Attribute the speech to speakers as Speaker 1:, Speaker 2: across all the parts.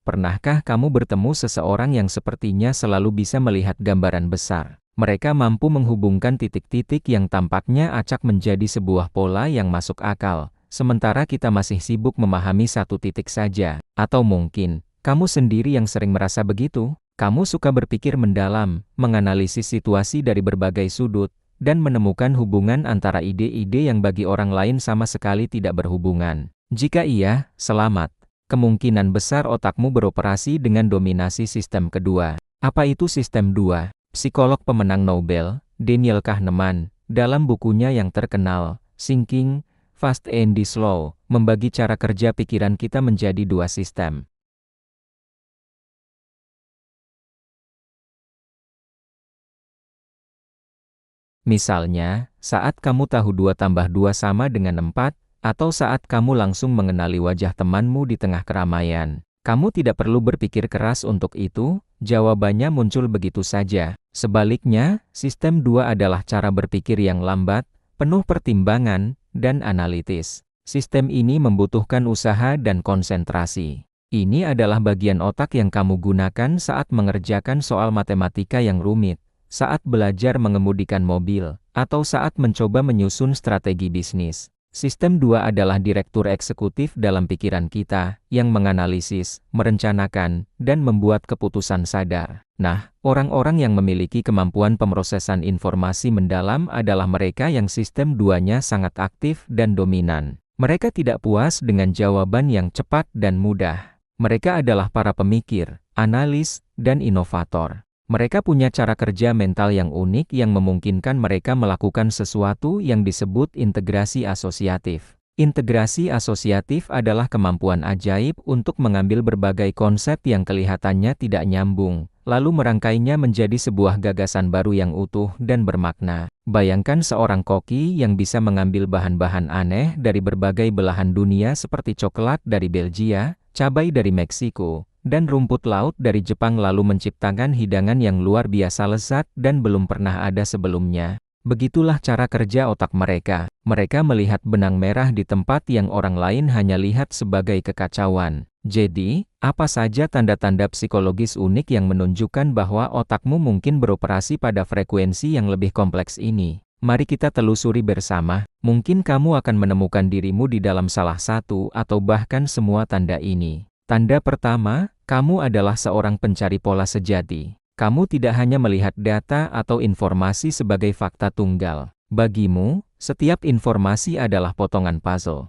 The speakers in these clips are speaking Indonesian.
Speaker 1: Pernahkah kamu bertemu seseorang yang sepertinya selalu bisa melihat gambaran besar? Mereka mampu menghubungkan titik-titik yang tampaknya acak menjadi sebuah pola yang masuk akal, sementara kita masih sibuk memahami satu titik saja. Atau mungkin, kamu sendiri yang sering merasa begitu? Kamu suka berpikir mendalam, menganalisis situasi dari berbagai sudut, dan menemukan hubungan antara ide-ide yang bagi orang lain sama sekali tidak berhubungan. Jika iya, selamat. Kemungkinan besar otakmu beroperasi dengan dominasi sistem kedua. Apa itu sistem 2? Psikolog pemenang Nobel, Daniel Kahneman, dalam bukunya yang terkenal, Thinking, Fast and Slow, membagi cara kerja pikiran kita menjadi dua sistem. Misalnya, saat kamu tahu 2 tambah 2 sama dengan 4, atau saat kamu langsung mengenali wajah temanmu di tengah keramaian. Kamu tidak perlu berpikir keras untuk itu, jawabannya muncul begitu saja. Sebaliknya, sistem 2 adalah cara berpikir yang lambat, penuh pertimbangan, dan analitis. Sistem ini membutuhkan usaha dan konsentrasi. Ini adalah bagian otak yang kamu gunakan saat mengerjakan soal matematika yang rumit, saat belajar mengemudikan mobil, atau saat mencoba menyusun strategi bisnis. Sistem 2 adalah direktur eksekutif dalam pikiran kita, yang menganalisis, merencanakan, dan membuat keputusan sadar. Nah, orang-orang yang memiliki kemampuan pemrosesan informasi mendalam adalah mereka yang sistem 2-nya sangat aktif dan dominan. Mereka tidak puas dengan jawaban yang cepat dan mudah. Mereka adalah para pemikir, analis, dan inovator. Mereka punya cara kerja mental yang unik yang memungkinkan mereka melakukan sesuatu yang disebut integrasi asosiatif. Integrasi asosiatif adalah kemampuan ajaib untuk mengambil berbagai konsep yang kelihatannya tidak nyambung, lalu merangkainya menjadi sebuah gagasan baru yang utuh dan bermakna. Bayangkan seorang koki yang bisa mengambil bahan-bahan aneh dari berbagai belahan dunia seperti coklat dari Belgia, cabai dari Meksiko, dan rumput laut dari Jepang lalu menciptakan hidangan yang luar biasa lezat dan belum pernah ada sebelumnya. Begitulah cara kerja otak mereka. Mereka melihat benang merah di tempat yang orang lain hanya lihat sebagai kekacauan. Jadi, apa saja tanda-tanda psikologis unik yang menunjukkan bahwa otakmu mungkin beroperasi pada frekuensi yang lebih kompleks ini? Mari kita telusuri bersama. Mungkin kamu akan menemukan dirimu di dalam salah satu atau bahkan semua tanda ini. Tanda pertama, kamu adalah seorang pencari pola sejati. Kamu tidak hanya melihat data atau informasi sebagai fakta tunggal. Bagimu, setiap informasi adalah potongan puzzle.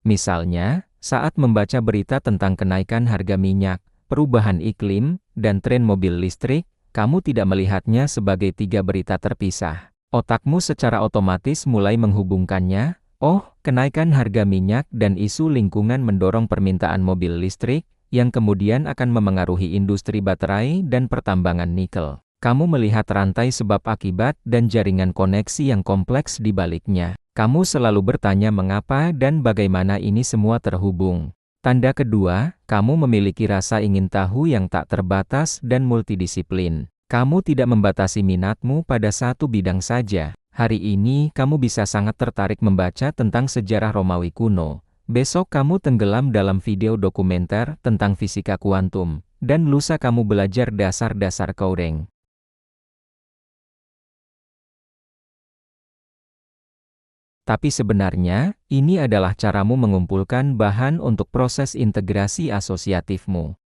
Speaker 1: Misalnya, saat membaca berita tentang kenaikan harga minyak, perubahan iklim, dan tren mobil listrik, kamu tidak melihatnya sebagai 3 berita terpisah. Otakmu secara otomatis mulai menghubungkannya. Oh, kenaikan harga minyak dan isu lingkungan mendorong permintaan mobil listrik, yang kemudian akan memengaruhi industri baterai dan pertambangan nikel. Kamu melihat rantai sebab akibat dan jaringan koneksi yang kompleks di baliknya. Kamu selalu bertanya mengapa dan bagaimana ini semua terhubung. Tanda kedua, kamu memiliki rasa ingin tahu yang tak terbatas dan multidisiplin. Kamu tidak membatasi minatmu pada satu bidang saja. Hari ini, kamu bisa sangat tertarik membaca tentang sejarah Romawi kuno. Besok kamu tenggelam dalam video dokumenter tentang fisika kuantum. Dan lusa kamu belajar dasar-dasar coding. Tapi sebenarnya, ini adalah caramu mengumpulkan bahan untuk proses integrasi asosiatifmu.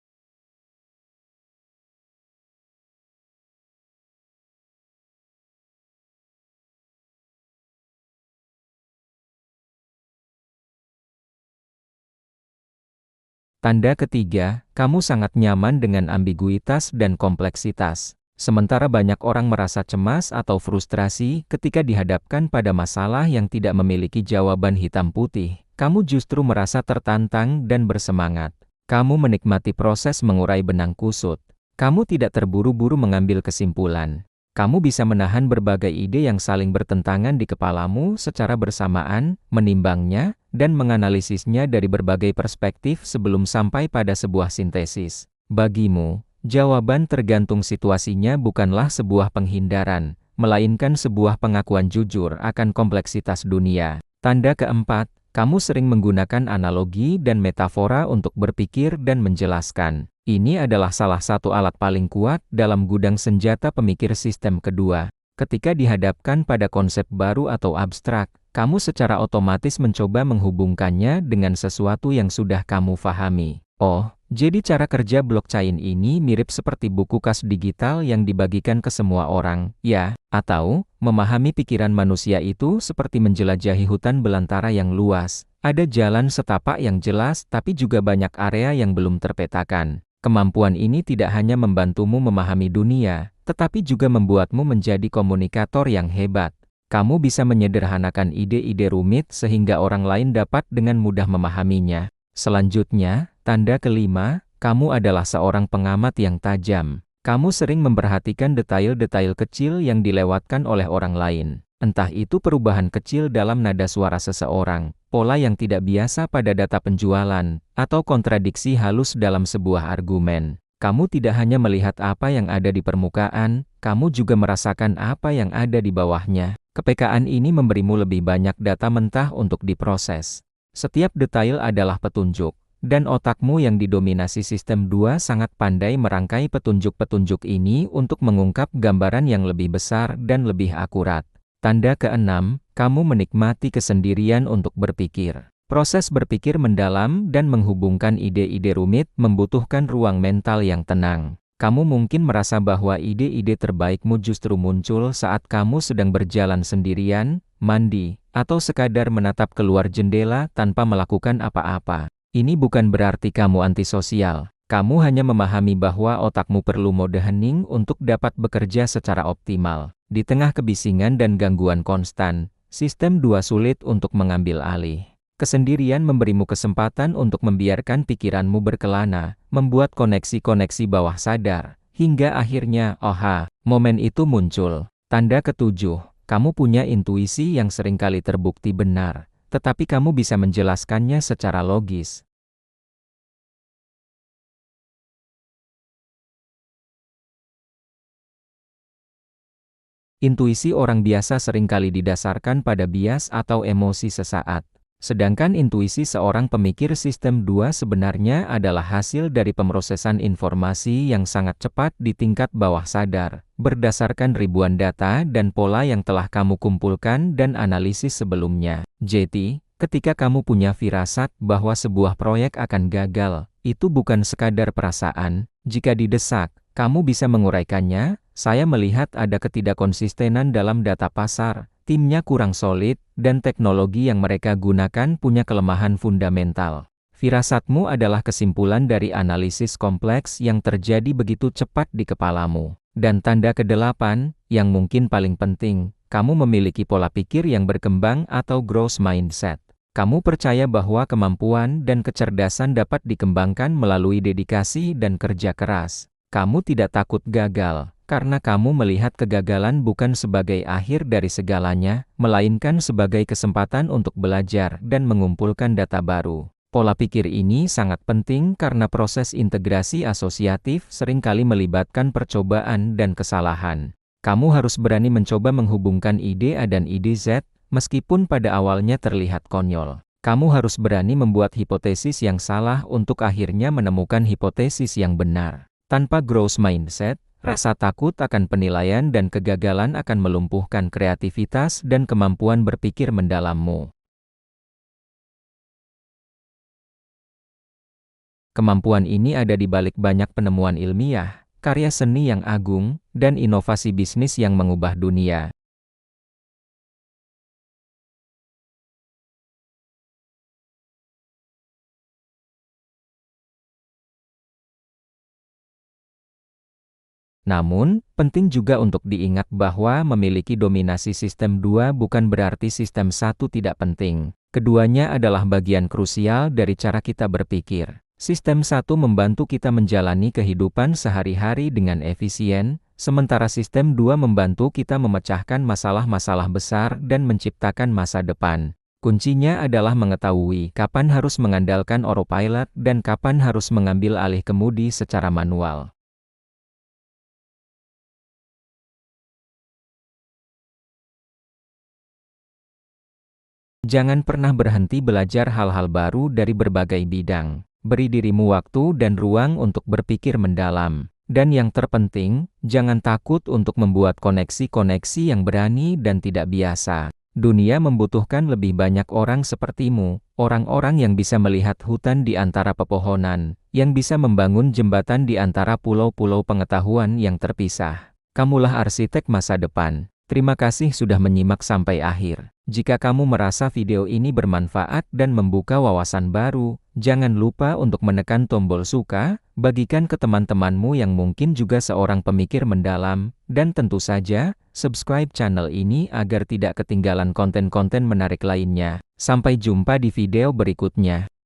Speaker 1: Tanda ketiga, kamu sangat nyaman dengan ambiguitas dan kompleksitas. Sementara banyak orang merasa cemas atau frustrasi ketika dihadapkan pada masalah yang tidak memiliki jawaban hitam putih, kamu justru merasa tertantang dan bersemangat. Kamu menikmati proses mengurai benang kusut. Kamu tidak terburu-buru mengambil kesimpulan. Kamu bisa menahan berbagai ide yang saling bertentangan di kepalamu secara bersamaan, menimbangnya, dan menganalisisnya dari berbagai perspektif sebelum sampai pada sebuah sintesis. Bagimu, jawaban tergantung situasinya bukanlah sebuah penghindaran, melainkan sebuah pengakuan jujur akan kompleksitas dunia. Tanda keempat, Kamu sering menggunakan analogi dan metafora untuk berpikir dan menjelaskan. Ini adalah salah satu alat paling kuat dalam gudang senjata pemikir sistem kedua. Ketika dihadapkan pada konsep baru atau abstrak, kamu secara otomatis mencoba menghubungkannya dengan sesuatu yang sudah kamu pahami. Oh, jadi cara kerja blockchain ini mirip seperti buku kas digital yang dibagikan ke semua orang, ya? Atau, memahami pikiran manusia itu seperti menjelajahi hutan belantara yang luas. Ada jalan setapak yang jelas, tapi juga banyak area yang belum terpetakan. Kemampuan ini tidak hanya membantumu memahami dunia, tetapi juga membuatmu menjadi komunikator yang hebat. Kamu bisa menyederhanakan ide-ide rumit sehingga orang lain dapat dengan mudah memahaminya. Selanjutnya, tanda kelima, kamu adalah seorang pengamat yang tajam. Kamu sering memperhatikan detail-detail kecil yang dilewatkan oleh orang lain. Entah itu perubahan kecil dalam nada suara seseorang, pola yang tidak biasa pada data penjualan, atau kontradiksi halus dalam sebuah argumen. Kamu tidak hanya melihat apa yang ada di permukaan, kamu juga merasakan apa yang ada di bawahnya. Kepekaan ini memberimu lebih banyak data mentah untuk diproses. Setiap detail adalah petunjuk, dan otakmu yang didominasi sistem 2 sangat pandai merangkai petunjuk-petunjuk ini untuk mengungkap gambaran yang lebih besar dan lebih akurat. Tanda keenam, kamu menikmati kesendirian untuk berpikir. Proses berpikir mendalam dan menghubungkan ide-ide rumit membutuhkan ruang mental yang tenang. Kamu mungkin merasa bahwa ide-ide terbaikmu justru muncul saat kamu sedang berjalan sendirian, mandi, atau sekadar menatap keluar jendela tanpa melakukan apa-apa. Ini bukan berarti kamu antisosial. Kamu hanya memahami bahwa otakmu perlu mode hening untuk dapat bekerja secara optimal. Di tengah kebisingan dan gangguan konstan, sistem 2 sulit untuk mengambil alih. Kesendirian memberimu kesempatan untuk membiarkan pikiranmu berkelana, membuat koneksi-koneksi bawah sadar, hingga akhirnya, momen itu muncul. Tanda ketujuh, kamu punya intuisi yang seringkali terbukti benar, tetapi kamu bisa menjelaskannya secara logis. Intuisi orang biasa seringkali didasarkan pada bias atau emosi sesaat. Sedangkan intuisi seorang pemikir sistem 2 sebenarnya adalah hasil dari pemrosesan informasi yang sangat cepat di tingkat bawah sadar, berdasarkan ribuan data dan pola yang telah kamu kumpulkan dan analisis sebelumnya. Jadi, ketika kamu punya firasat bahwa sebuah proyek akan gagal, itu bukan sekadar perasaan. Jika didesak, kamu bisa menguraikannya. Saya melihat ada ketidakkonsistenan dalam data pasar, timnya kurang solid, dan teknologi yang mereka gunakan punya kelemahan fundamental. Firasatmu adalah kesimpulan dari analisis kompleks yang terjadi begitu cepat di kepalamu. Dan tanda kedelapan, yang mungkin paling penting, kamu memiliki pola pikir yang berkembang atau growth mindset. Kamu percaya bahwa kemampuan dan kecerdasan dapat dikembangkan melalui dedikasi dan kerja keras. Kamu tidak takut gagal, karena kamu melihat kegagalan bukan sebagai akhir dari segalanya, melainkan sebagai kesempatan untuk belajar dan mengumpulkan data baru. Pola pikir ini sangat penting karena proses integrasi asosiatif seringkali melibatkan percobaan dan kesalahan. Kamu harus berani mencoba menghubungkan ide A dan ide Z, meskipun pada awalnya terlihat konyol. Kamu harus berani membuat hipotesis yang salah untuk akhirnya menemukan hipotesis yang benar. Tanpa growth mindset, rasa takut akan penilaian dan kegagalan akan melumpuhkan kreativitas dan kemampuan berpikir mendalammu. Kemampuan ini ada di balik banyak penemuan ilmiah, karya seni yang agung, dan inovasi bisnis yang mengubah dunia. Namun, penting juga untuk diingat bahwa memiliki dominasi sistem 2 bukan berarti sistem 1 tidak penting. Keduanya adalah bagian krusial dari cara kita berpikir. Sistem 1 membantu kita menjalani kehidupan sehari-hari dengan efisien, sementara sistem 2 membantu kita memecahkan masalah-masalah besar dan menciptakan masa depan. Kuncinya adalah mengetahui kapan harus mengandalkan autopilot dan kapan harus mengambil alih kemudi secara manual. Jangan pernah berhenti belajar hal-hal baru dari berbagai bidang. Beri dirimu waktu dan ruang untuk berpikir mendalam. Dan yang terpenting, jangan takut untuk membuat koneksi-koneksi yang berani dan tidak biasa. Dunia membutuhkan lebih banyak orang sepertimu, orang-orang yang bisa melihat hutan di antara pepohonan, yang bisa membangun jembatan di antara pulau-pulau pengetahuan yang terpisah. Kamulah arsitek masa depan. Terima kasih sudah menyimak sampai akhir. Jika kamu merasa video ini bermanfaat dan membuka wawasan baru, jangan lupa untuk menekan tombol suka, bagikan ke teman-temanmu yang mungkin juga seorang pemikir mendalam, dan tentu saja, subscribe channel ini agar tidak ketinggalan konten-konten menarik lainnya. Sampai jumpa di video berikutnya.